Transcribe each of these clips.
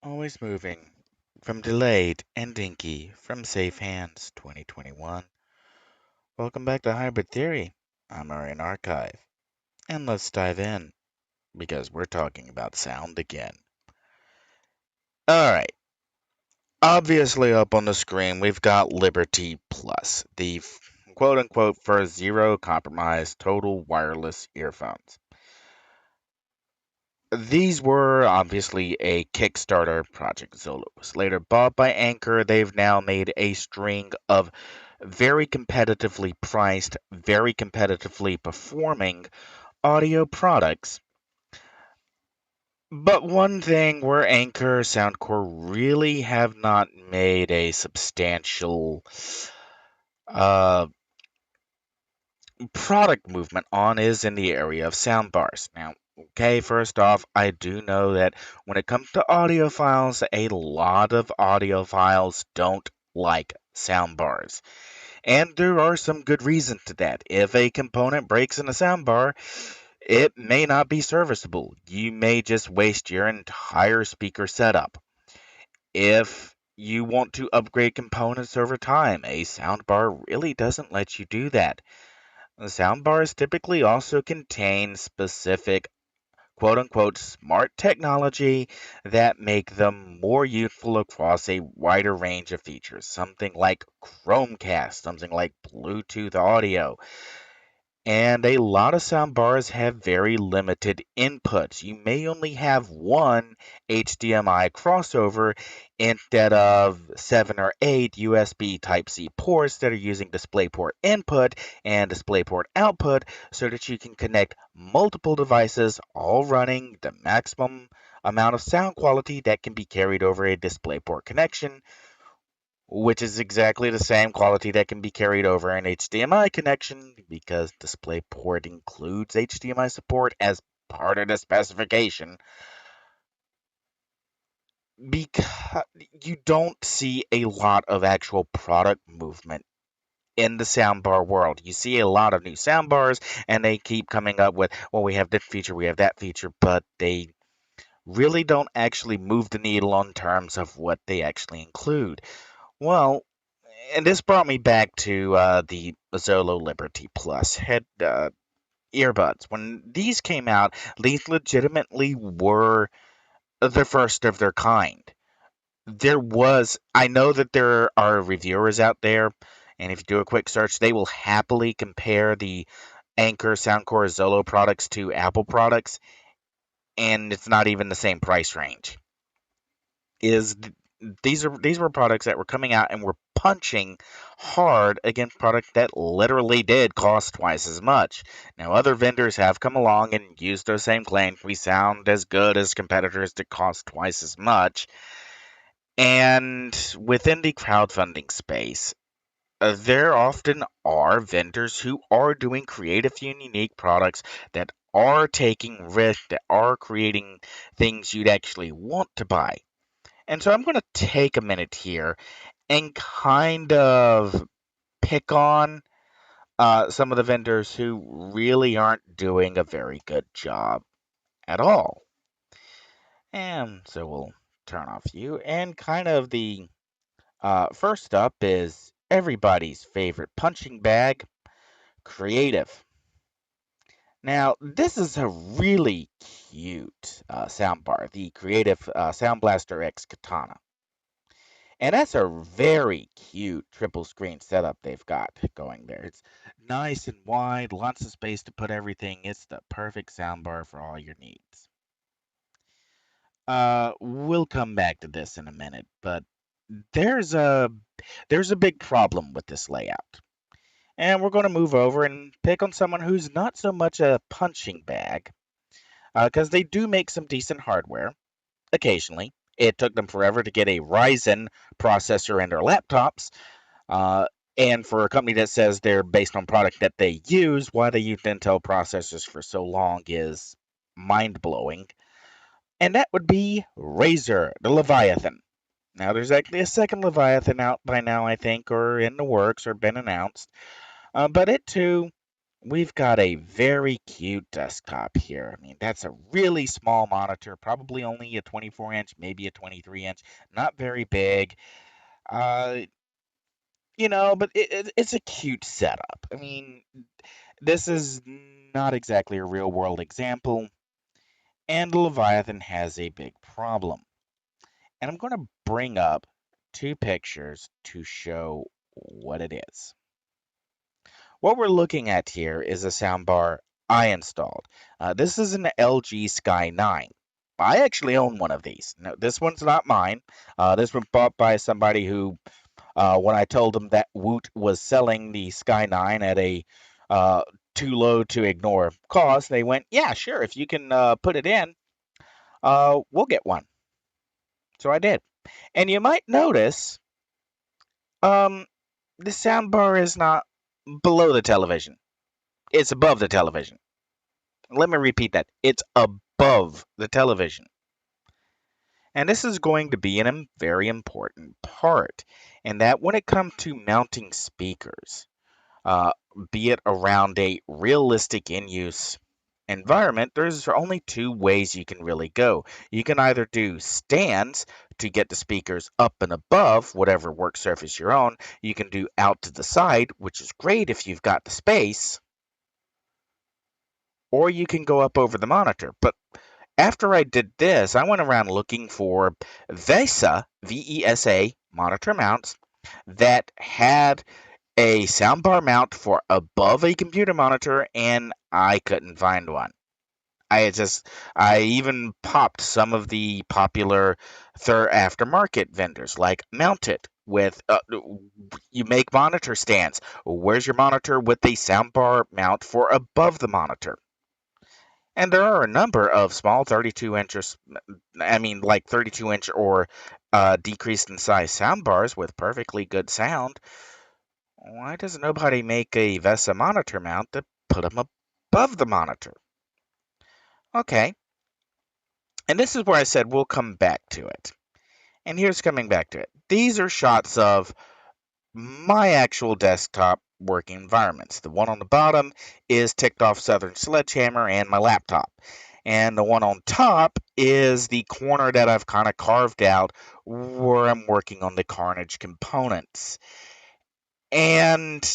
Always moving. From delayed and dinky, from safe hands, 2021. Welcome back to Hybrid Theory. I'm Aurian Archive. And let's dive in, because we're talking about sound again. Alright, obviously up on the screen we've got Liberty Plus, the quote unquote first zero compromise total wireless earphones. These were obviously a Kickstarter project. Zolo was later bought by Anchor. They've now made a string of very competitively priced, very competitively performing audio products. But one thing where Anchor Soundcore really have not made a substantial uh, product movement on is in the area of soundbars. Now, okay, first off, I do know that when it comes to audiophiles, a lot of audiophiles don't like soundbars. And there are some good reasons to that. If a component breaks in a soundbar, it may not be serviceable. You may just waste your entire speaker setup. If you want to upgrade components over time, a soundbar really doesn't let you do that. Soundbars typically also contain specific quote unquote smart technology that make them more useful across a wider range of features. Something like Chromecast, something like Bluetooth audio, and a lot of soundbars have very limited inputs. You may only have one HDMI crossover instead of 7 or 8 USB Type-C ports that are using DisplayPort input and DisplayPort output so that you can connect multiple devices all running the maximum amount of sound quality that can be carried over a DisplayPort connection, which is exactly the same quality that can be carried over an HDMI connection because DisplayPort includes HDMI support as part of the specification. Because you don't see a lot of actual product movement in the soundbar world. You see a lot of new soundbars, and they keep coming up with, well, we have this feature, we have that feature, but they really don't actually move the needle on terms of what they actually include. Well, and this brought me back to the Zolo Liberty Plus head earbuds. When these came out, these legitimately were the first of their kind. I know that there are reviewers out there, and if you do a quick search, they will happily compare the Anchor Soundcore Zolo products to Apple products, and it's not even the same price range. Is these were products that were coming out and were punching hard against products that literally did cost twice as much. Now, other vendors have come along and used those same claims. We sound as good as competitors that cost twice as much. And within the crowdfunding space, there often are vendors who are doing creative and unique products that are taking risks, that are creating things you'd actually want to buy. And so I'm going to take a minute here and kind of pick on some of the vendors who really aren't doing a very good job at all. And so we'll turn off you. And kind of the first up is everybody's favorite punching bag, Creative. Now, this is a really cute soundbar, the Creative Sound Blaster X Katana. And that's a very cute triple screen setup they've got going there. It's nice and wide, lots of space to put everything. It's the perfect soundbar for all your needs. We'll come back to this in a minute, but there's a there's a big problem with this layout. And we're going to move over and pick on someone who's not so much a punching bag, because they do make some decent hardware occasionally. It took them forever to get a Ryzen processor in their laptops. Uh, and for a company that says they're based on product that they use, why they used Intel processors for so long is mind blowing. And that would be Razer, the Leviathan. Now, there's actually a second Leviathan out by now, I think, or in the works, or been announced. But it too we've got a very cute desktop here. I mean, that's a really small monitor, probably only a 24-inch, maybe a 23-inch, not very big. Uh, but it's a cute setup. I mean, this is not exactly a real world example, and Leviathan has a big problem. And I'm going to bring up two pictures to show what it is. What we're looking at here is a soundbar I installed. This is an LG Sky 9. I actually own one of these. No, this one's not mine. This was bought by somebody who, when I told them that Woot was selling the Sky 9 at a too low to ignore cost, they went, "Yeah, sure. If you can put it in, we'll get one." So I did. And you might notice um, the soundbar is not below the television, it's above the television. Let me repeat that. It's above the television. And this is going to be a very important part. And that when it comes to mounting speakers, uh, be it around a realistic in use environment, there's only two ways you can really go. You can either do stands to get the speakers up and above whatever work surface you're on. You can do out to the side, which is great if you've got the space, or you can go up over the monitor. But after I did this, I went around looking for VESA monitor mounts that had a soundbar mount for above a computer monitor, and I couldn't find one. I even popped some of the popular aftermarket vendors like Mount It with you make monitor stands. Where's your monitor with the soundbar mount for above the monitor? And there are a number of small 32 inches, I mean, like 32-inch or decreased in size soundbars with perfectly good sound. Why does nobody make a VESA monitor mount that put them above the monitor? Okay, and this is where I said we'll come back to it. And here's coming back to it. These are shots of my actual desktop working environments. The one on the bottom is ticked off Southern Sledgehammer and my laptop. And the one on top is the corner that I've kind of carved out where I'm working on the Carnage components. And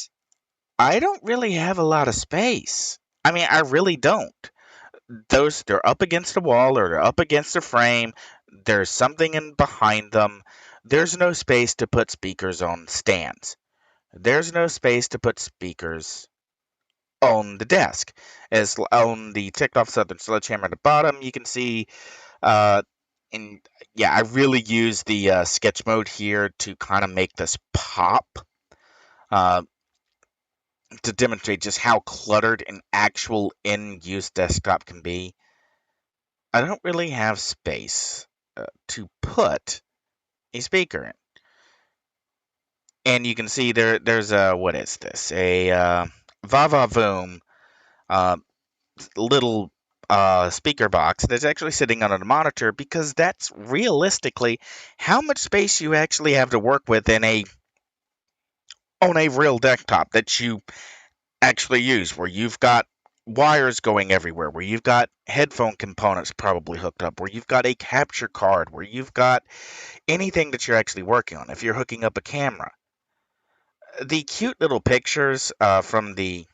I don't really have a lot of space. I mean, I really don't. They're up against the wall or they're up against the frame. There's something in behind them. There's no space to put speakers on stands. There's no space to put speakers on the desk. As on the ticked off Southern Sledgehammer at the bottom, you can see, uh, and yeah, I really use the sketch mode here to kind of make this pop, uh, to demonstrate just how cluttered an actual in-use desktop can be. I don't really have space to put a speaker in. And you can see there's a, what is this? A Vava Voom uh, little speaker box that's actually sitting on a monitor, because that's realistically how much space you actually have to work with on a real desktop that you actually use, where you've got wires going everywhere, where you've got headphone components probably hooked up, where you've got a capture card, where you've got anything that you're actually working on. If you're hooking up a camera, the cute little pictures from the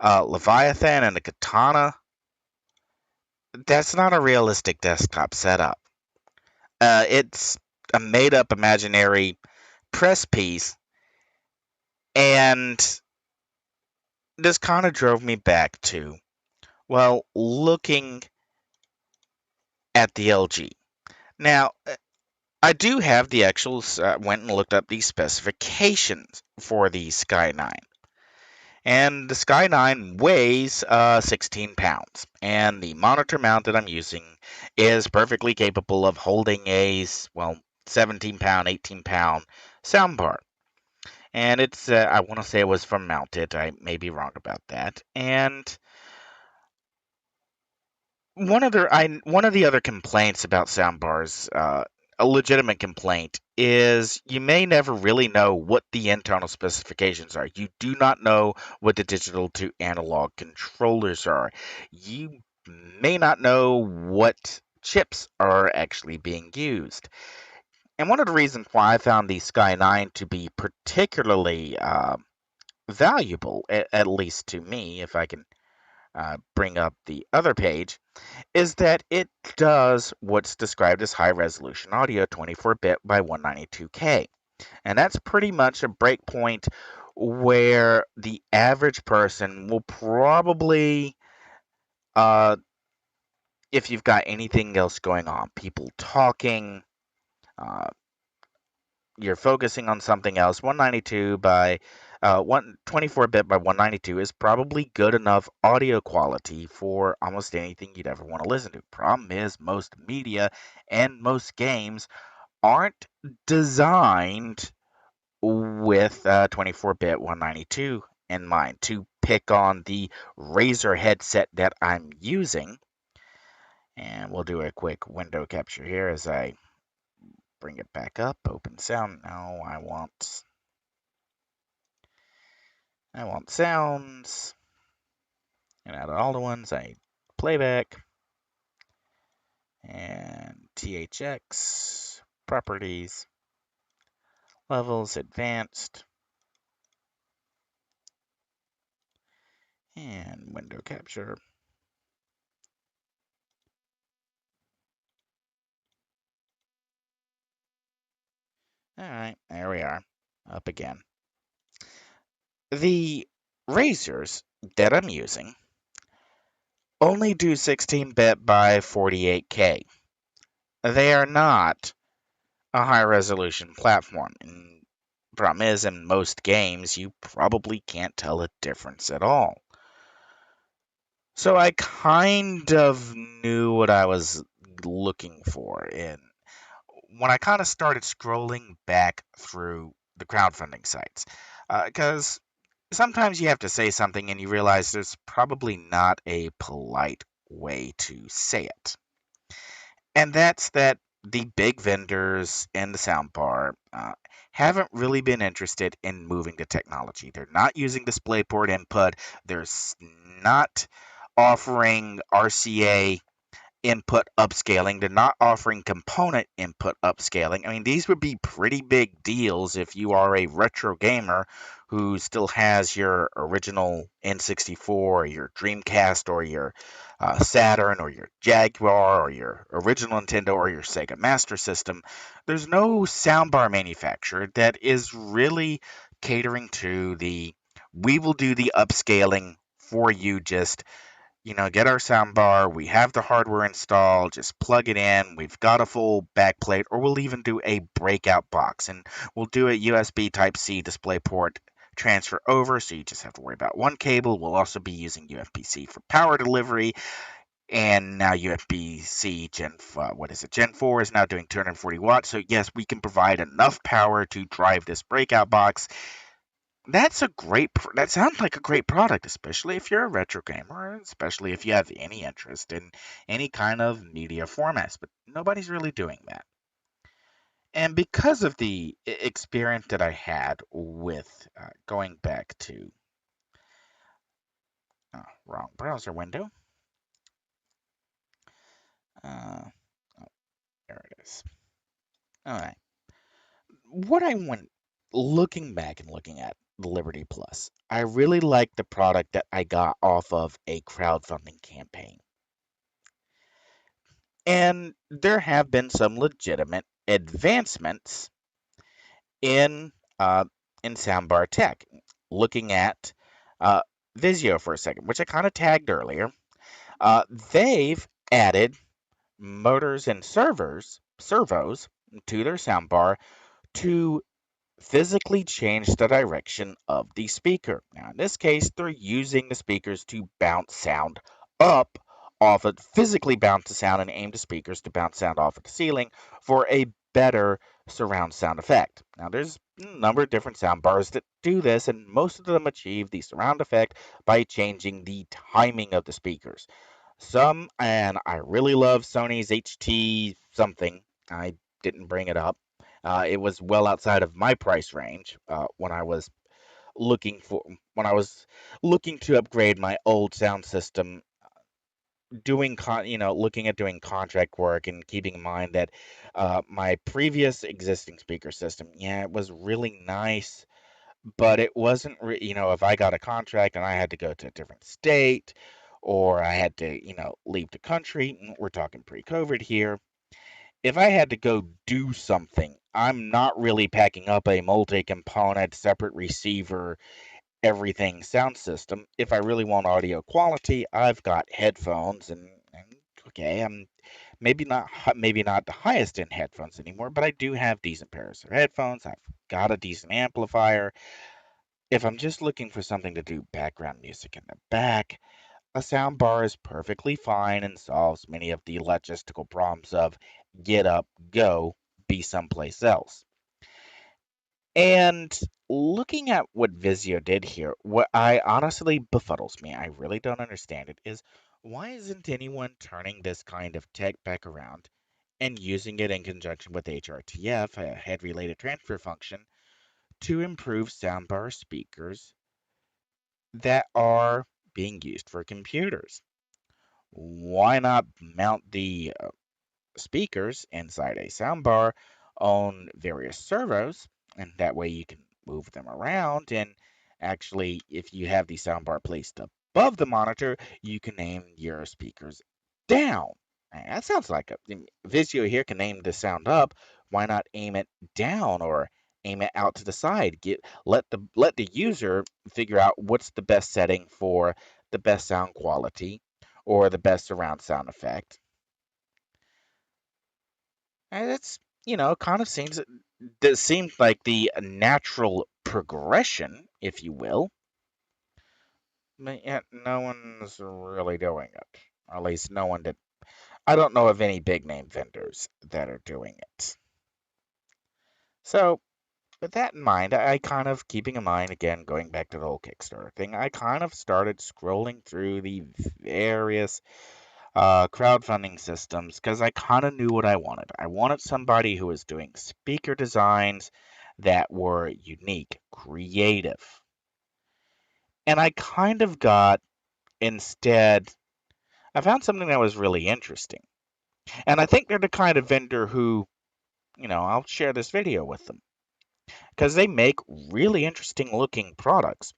Leviathan and the Katana, that's not a realistic desktop setup. It's a made up imaginary press piece, and this kind of drove me back to, well, looking at the LG. Now, I do have the actual, went and looked up the specifications for the Sky 9. And the Sky 9 weighs 16 pounds. And the monitor mount that I'm using is perfectly capable of holding a, well, 17 pound, 18 pound soundbar. And it's, I want to say it was from Mounted. I may be wrong about that. And one of the other complaints about soundbars, a legitimate complaint is you may never really know what the internal specifications are. You do not know what the digital to analog controllers are. You may not know what chips are actually being used. And one of the reasons why I found the Sky 9 to be particularly valuable, at least to me, if I can bring up the other page, is that it does what's described as high resolution audio 24-bit by 192K. And that's pretty much a breakpoint where the average person will probably, uh, if you've got anything else going on, people talking, uh, you're focusing on something else, 192 by 24-bit by 192 is probably good enough audio quality for almost anything you'd ever want to listen to. Problem is, most media and most games aren't designed with 24-bit 192 in mind. To pick on the Razer headset that I'm using, and we'll do a quick window capture here as I bring it back up. Open sound. No, I want sounds. And out of all the ones, I playback and THX properties, levels, advanced, and window capture. All right, there we are. Up again. The razors that I'm using only do 16-bit by 48K. They are not a high resolution platform. And the problem is, in most games, you probably can't tell a difference at all. So I kind of knew what I was looking for. And when I kind of started scrolling back through the crowdfunding sites, because sometimes you have to say something and you realize there's probably not a polite way to say it. And that's that the big vendors and the soundbar haven't really been interested in moving the technology. They're not using DisplayPort input. They're not offering RCA input upscaling. They're not offering component input upscaling. I mean, these would be pretty big deals if you are a retro gamer who still has your original N64 or your Dreamcast or your Saturn or your Jaguar or your original Nintendo or your Sega Master System. There's no soundbar manufacturer that is really catering to the we will do the upscaling for you, just get our soundbar. We have the hardware installed. Just plug it in. We've got a full backplate, or we'll even do a breakout box, and we'll do a USB Type C DisplayPort transfer over, so you just have to worry about one cable. We'll also be using USB-C for power delivery, and now USB-C Gen 4 is now doing 240 watts. So yes, we can provide enough power to drive this breakout box. That sounds like a great product, especially if you're a retro gamer, especially if you have any interest in any kind of media formats, but nobody's really doing that. And because of the experience that I had with going back to wrong browser window, uh, oh, there it is. All right, what I went looking back and looking at the Liberty Plus, I really like the product that I got off of a crowdfunding campaign. And there have been some legitimate advancements in uh, in soundbar tech. Looking at uh, Vizio for a second, which I kind of tagged earlier, they've added motors and servos to their soundbar to physically change the direction of the speaker. Now, in this case, they're using the speakers to bounce sound up off of physically bounce the sound and aim the speakers to bounce sound off of the ceiling for a better surround sound effect. Now, there's a number of different sound bars that do this, and most of them achieve the surround effect by changing the timing of the speakers. And I really love Sony's HT something. I didn't bring it up. It was well outside of my price range looking for when I was looking to upgrade my old sound system, looking at doing contract work and keeping in mind that my previous existing speaker system, yeah, it was really nice, but it wasn't, if I got a contract and I had to go to a different state or I had to, leave the country, we're talking pre-COVID here. If I had to go do something, I'm not really packing up a multi-component, separate receiver, everything sound system. If I really want audio quality, I've got headphones and okay, I'm maybe not the highest end headphones anymore, but I do have decent pairs of headphones. I've got a decent amplifier. If I'm just looking for something to do background music in the back, a sound bar is perfectly fine and solves many of the logistical problems of get up, go, be someplace else. And looking at what Vizio did here, what I honestly befuddles me, I really don't understand it, is why isn't anyone turning this kind of tech back around and using it in conjunction with HRTF, a head related transfer function, to improve soundbar speakers that are being used for computers? Why not mount the speakers inside a soundbar on various servos, and that way you can move them around. And actually, if you have the soundbar placed above the monitor, you can aim your speakers down. That sounds like Vizio here can aim the sound up. Why not aim it down or aim it out to the side? Let the user figure out what's the best setting for the best sound quality or the best surround sound effect. And it's, kind of seems that seems like the natural progression, if you will, but yet no one's really doing it. Or at least no one did. I don't know of any big name vendors that are doing it. So, with that in mind, I kind of, keeping in mind, again, going back to the whole Kickstarter thing, I kind of started scrolling through the various crowdfunding systems because I kind of knew what I wanted. I wanted somebody who was doing speaker designs that were unique, creative. And I kind of got, instead, I found something that was really interesting. And I think they're the kind of vendor who, I'll share this video with them because they make really interesting looking products.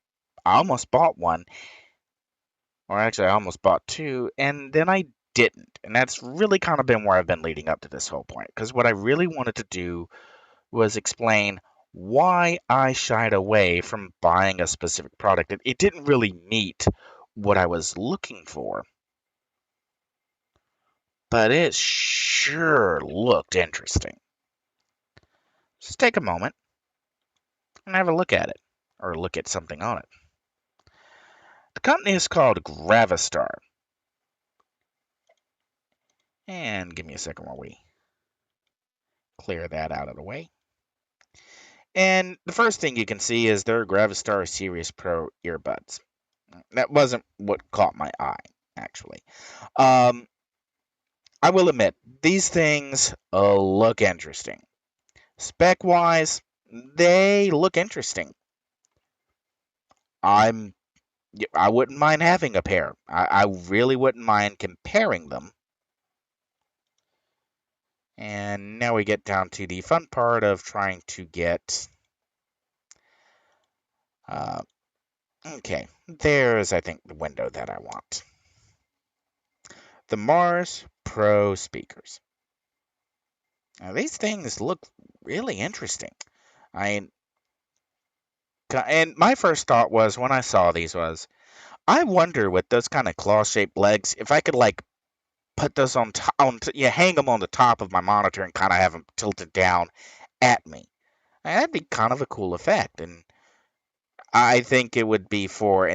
I almost bought one, or actually, I almost bought two, and then I didn't. And that's really kind of been where I've been leading up to this whole point. Because what I really wanted to do was explain why I shied away from buying a specific product. It didn't really meet what I was looking for, but it sure looked interesting. Just take a moment and have a look at it, or look at something on it. The company is called Gravistar. And give me a second while we clear that out of the way. And the first thing you can see is their Gravistar Series Pro earbuds. That wasn't what caught my eye, actually. I will admit, these things look interesting. Spec wise, they look interesting. I'm I wouldn't mind having a pair. I really wouldn't mind comparing them. And now we get down to the fun part of trying to get. Okay, there's, I think, the window that I want. The Mars Pro speakers. Now, these things look really interesting. I and my first thought was when I saw these was, I wonder with those kind of claw-shaped legs if I could like put those hang them on the top of my monitor and kind of have them tilted down at me. That'd be kind of a cool effect, and I think it would be for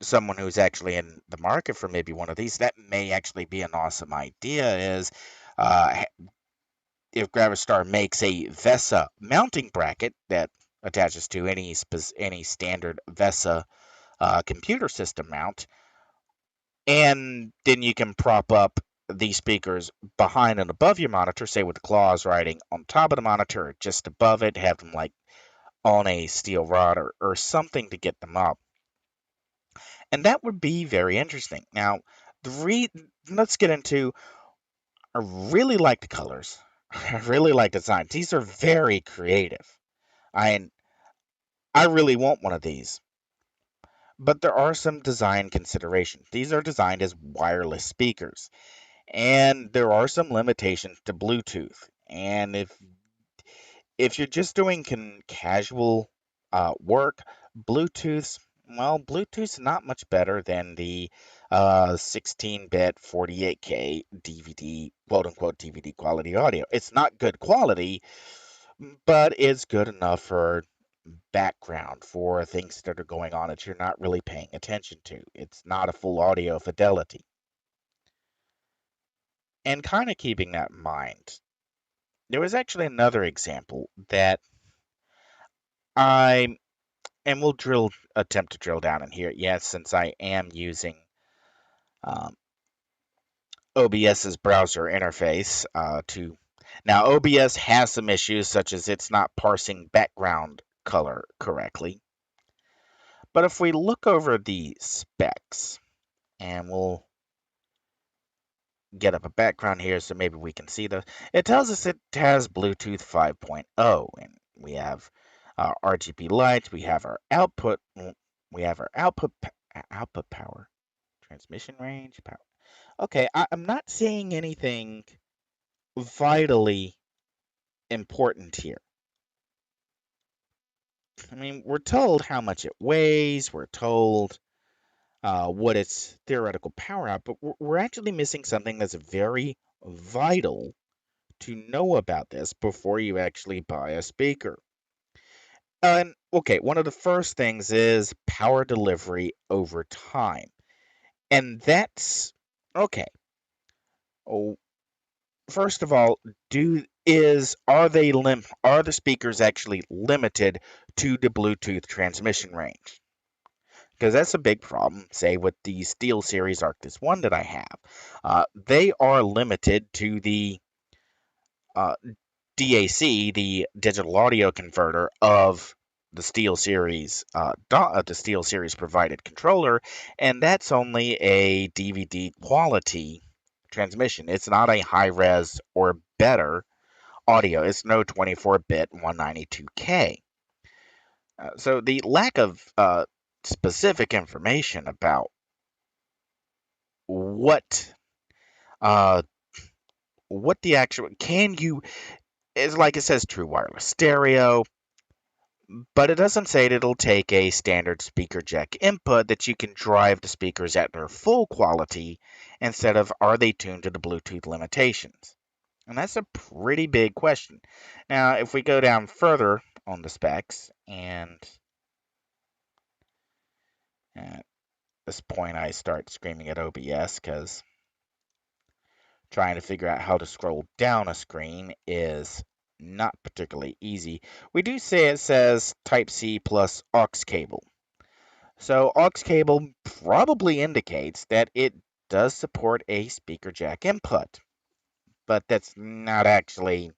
someone who's actually in the market for maybe one of these. That may actually be an awesome idea. Is uh, if Gravistar makes a VESA mounting bracket that attaches to any standard VESA computer system mount, and then you can prop up these speakers behind and above your monitor, say with the claws riding on top of the monitor or just above it, have them like on a steel rod or something to get them up. And that would be very interesting. Now, let's get into. I really like the colors. I really like the design. These are very creative. I I really want one of these. But there are some design considerations. These are designed as wireless speakers, and there are some limitations to Bluetooth. And if you're just doing casual work, Bluetooth's Bluetooth's not much better than the 16-bit 48K DVD, quote unquote DVD quality audio. It's not good quality, but it's good enough for background for things that are going on that you're not really paying attention to. It's not a full audio fidelity. And kind of keeping that in mind, there was actually another example that I and we'll attempt to drill down in here. Yes, since I am using um, OBS's browser interface to now OBS has some issues such as it's not parsing background color correctly. But if we look over the specs, and we'll get up a background here so maybe we can see those. It tells us it has Bluetooth 5.0, and we have RGB lights. We have our output. We have our output power, transmission range, power. Okay, I'm not seeing anything vitally important here. I mean, we're told how much it weighs. We're told what its theoretical power out, but we're actually missing something that's very vital to know about this before you actually buy a speaker. And okay, one of the first things is power delivery over time. And that's okay. Oh, first of all, are the speakers actually limited to the Bluetooth transmission range? Because that's a big problem. Say with the Steel Series Arctis One that I have, they are limited to the uh, DAC, the digital audio converter of the Steel Series, the Steel Series provided controller, and that's only a DVD quality transmission. It's not a high res or better audio. It's no 24-bit 192K. So the lack of specific information about what uh, what the actual can you is like it says true wireless stereo, but it doesn't say that it'll take a standard speaker jack input that you can drive the speakers at their full quality instead of are they tuned to the Bluetooth limitations? And that's a pretty big question. Now, if we go down further on the specs, and at this point I start screaming at OBS because trying to figure out how to scroll down a screen is not particularly easy. We do say it says Type C plus aux cable. So aux cable probably indicates that it does support a speaker jack input, but that's not actually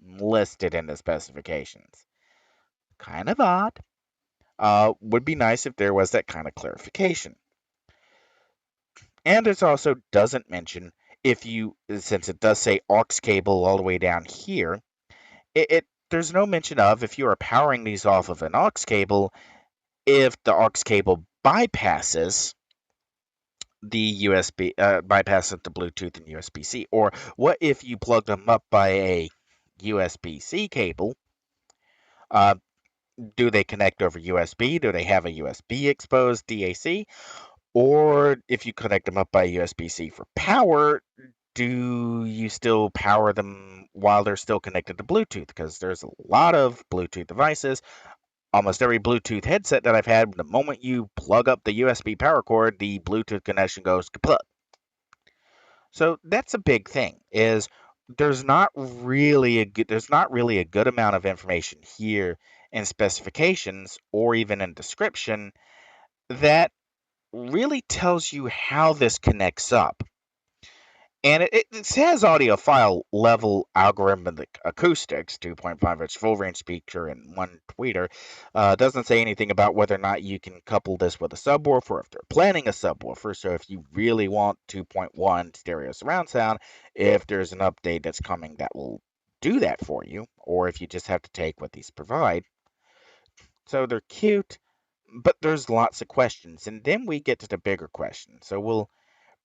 listed in the specifications. Kind of odd. Would be nice if there was that kind of clarification. And it also doesn't mention since it does say aux cable all the way down here, there's no mention of if you are powering these off of an aux cable, if the aux cable bypasses the USB, bypasses the Bluetooth and USB-C, or what if you plug them up by a USB-C cable? Uh, do they connect over USB? Do they have a USB exposed DAC? Or if you connect them up by USB-C for power, do you still power them while they're still connected to Bluetooth? Because there's a lot of Bluetooth devices. Almost every Bluetooth headset that I've had, the moment you plug up the USB power cord, the Bluetooth connection goes kaput. So that's a big thing. There's not really a good amount of information here in specifications or even in description that really tells you how this connects up. And it says audiophile level algorithmic acoustics, 2.5 inch full range speaker, and one tweeter. Doesn't say anything about whether or not you can couple this with a subwoofer, if they're planning a subwoofer. So if you really want 2.1 stereo surround sound, if there's an update that's coming that will do that for you, or if you just have to take what these provide. So they're cute, but there's lots of questions. And then we get to the bigger question. So we'll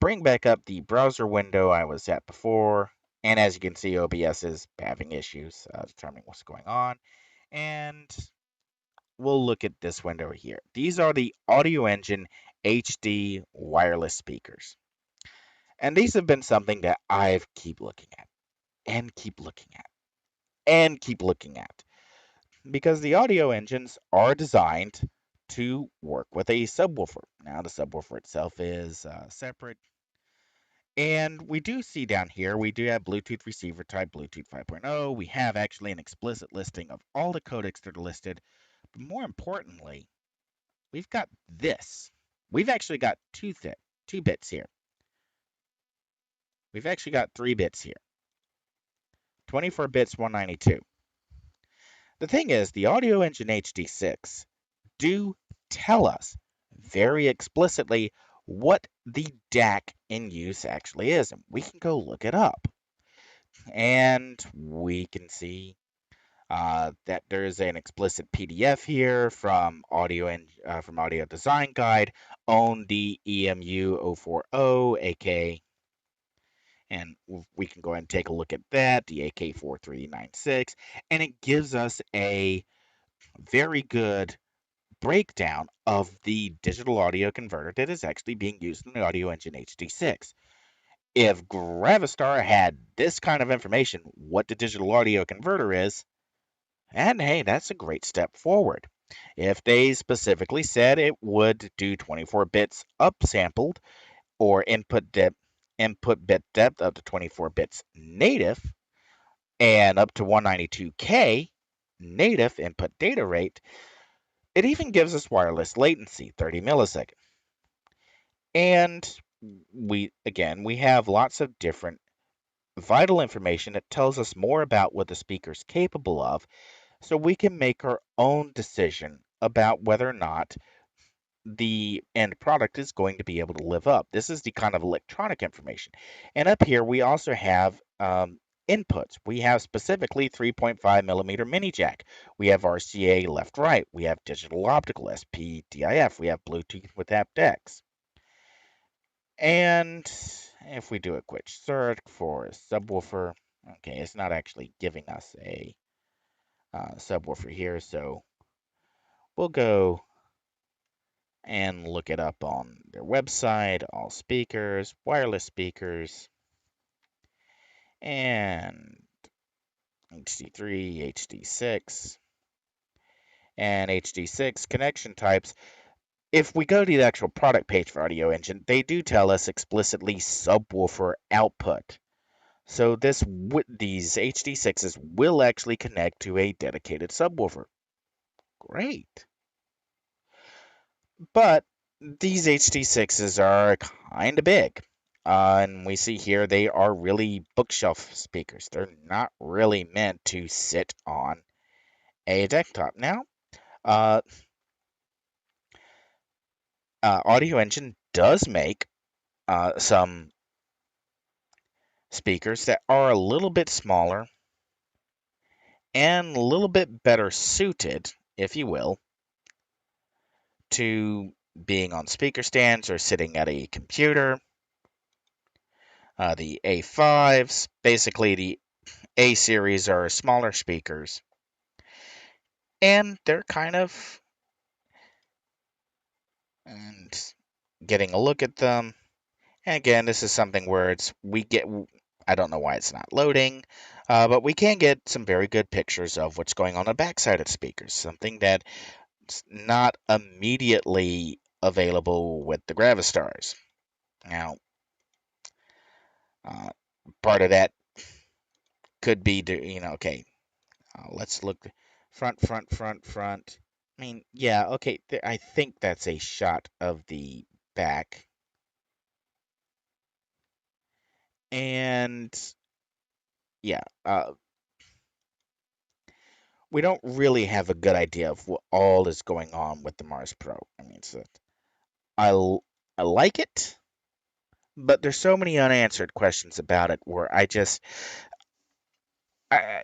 bring back up the browser window I was at before. And as you can see, OBS is having issues determining what's going on. And we'll look at this window here. These are the Audio Engine HD wireless speakers. And these have been something that I keep looking at and keep looking at and keep looking at because the audio engines are designed to work with a subwoofer. Now, the subwoofer itself is separate. And we do see down here, we do have Bluetooth receiver type, Bluetooth 5.0. We have actually an explicit listing of all the codecs that are listed. But more importantly, we've got this. We've actually got two bits here. We've actually got 3 bits here. 24 bits, 192. The thing is, the Audio Engine HD6 do tell us very explicitly what the DAC in use actually is, and we can go look it up. And we can see that there's an explicit PDF here from Audio Design Guide on the EMU 040 AK, and we can go ahead and take a look at that, the AK4396, and it gives us a very good breakdown of the digital audio converter that is actually being used in the Audio Engine HD6. If Gravistar had this kind of information, what the digital audio converter is, and hey, that's a great step forward. If they specifically said it would do 24 bits upsampled or input bit depth up to 24 bits native and up to 192K native input data rate, it even gives us wireless latency, 30 milliseconds. And we have lots of different vital information that tells us more about what the speaker's capable of, so we can make our own decision about whether or not the end product is going to be able to live up. This is the kind of electronic information. And up here, we also have inputs. We have specifically 3.5 millimeter mini jack. We have RCA left right. We have digital optical SPDIF. We have Bluetooth with aptX. And if we do a quick search for a subwoofer, okay, it's not actually giving us a subwoofer here, so we'll go and look it up on their website, all speakers, wireless speakers, and HD3, HD6, and HD6 connection types. If we go to the actual product page for Audio Engine, they do tell us explicitly subwoofer output. So these HD6s will actually connect to a dedicated subwoofer. Great. But these HD6s are kind of big. And we see here they are really bookshelf speakers. They're not really meant to sit on a desktop. Now, uh, Audio Engine does make some speakers that are a little bit smaller and a little bit better suited, if you will, to being on speaker stands or sitting at a computer. The A5s, basically the A series, are smaller speakers, and they're kind of, and getting a look at them. And again, this is something where I don't know why it's not loading, but we can get some very good pictures of what's going on the backside of the speakers, something that's not immediately available with the Gravistars. Now, uh, part of that could be, okay, let's look front. I mean, yeah, okay, I think that's a shot of the back. And yeah, we don't really have a good idea of what all is going on with the Mars Pro. I mean, I, l- I like it, but there's so many unanswered questions about it where I,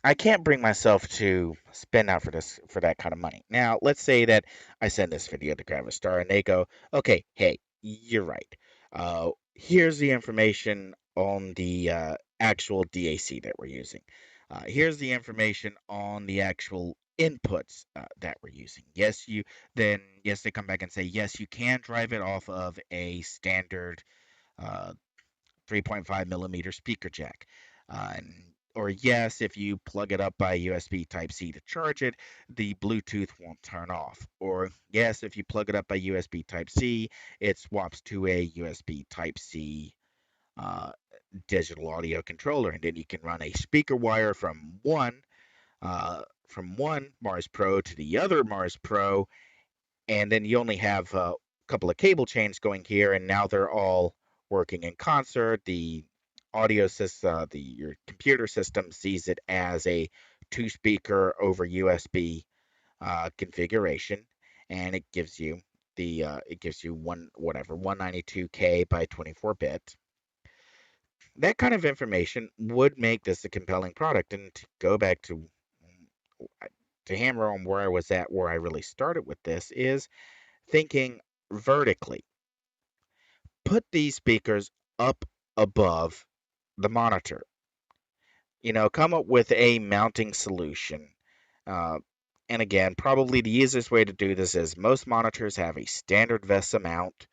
I can't bring myself to spend out for that kind of money. Now, let's say that I send this video to Gravistar and they go, "Okay, hey, you're right. Here's the information on the actual DAC that we're using. Here's the information on the actual inputs that we're using. Yes, they come back and say, yes, you can drive it off of a standard uh, 3.5 millimeter speaker jack. And, or yes, if you plug it up by USB Type C to charge it, the Bluetooth won't turn off. Or yes, if you plug it up by USB Type C, it swaps to a USB Type C uh, digital audio controller, and then you can run a speaker wire from one Mars Pro to the other Mars Pro, and then you only have a couple of cable chains going here, and now they're all working in concert. The audio system, your computer system sees it as a two speaker over USB configuration, and it gives you 192K by 24-bit. That kind of information would make this a compelling product. And to go back to hammer on where I was at, where I really started with this is thinking vertically. Put these speakers up above the monitor. Come up with a mounting solution. Uh, and again, probably the easiest way to do this is most monitors have a standard VESA mount.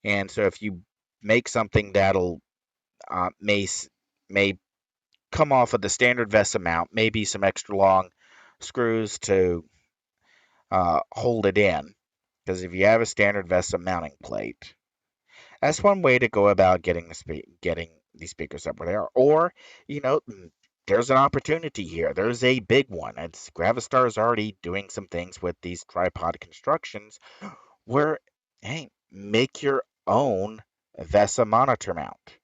And so if you make something that'll uh, may may come off of the standard VESA mount, maybe some extra long screws to hold it in. Because if you have a standard VESA mounting plate, that's one way to go about getting these speakers up where they are. Or, there's an opportunity here. There's a big one. It's Gravistar is already doing some things with these tripod constructions where, hey, make your own VESA monitor mount.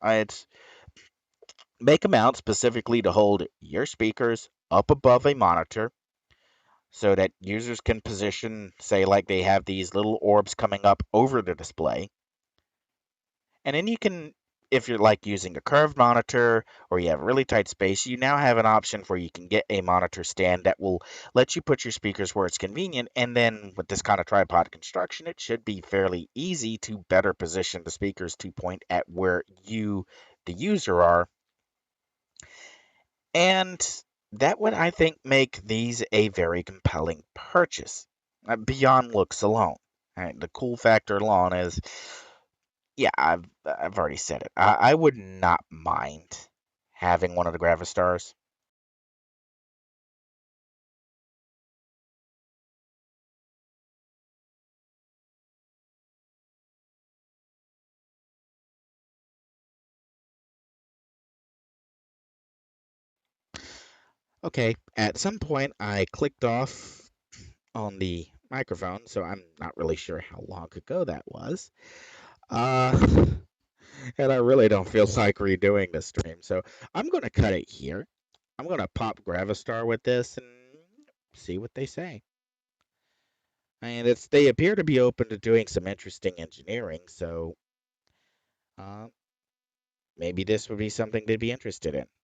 It's Make a mount specifically to hold your speakers up above a monitor so that users can position, say, like they have these little orbs coming up over the display. And then you can, if you're like using a curved monitor or you have really tight space, you now have an option where you can get a monitor stand that will let you put your speakers where it's convenient. And then with this kind of tripod construction, it should be fairly easy to better position the speakers to point at where you, the user, are. And that would, I think, make these a very compelling purchase beyond looks alone. The cool factor alone is, yeah, I've already said it. I would not mind having one of the Gravistars. Okay, at some point I clicked off on the microphone, so I'm not really sure how long ago that was. Uh, and I really don't feel like redoing the stream, so I'm gonna cut it here. I'm gonna pop Gravistar with this and see what they say. And they appear to be open to doing some interesting engineering, so uh, maybe this would be something they'd be interested in.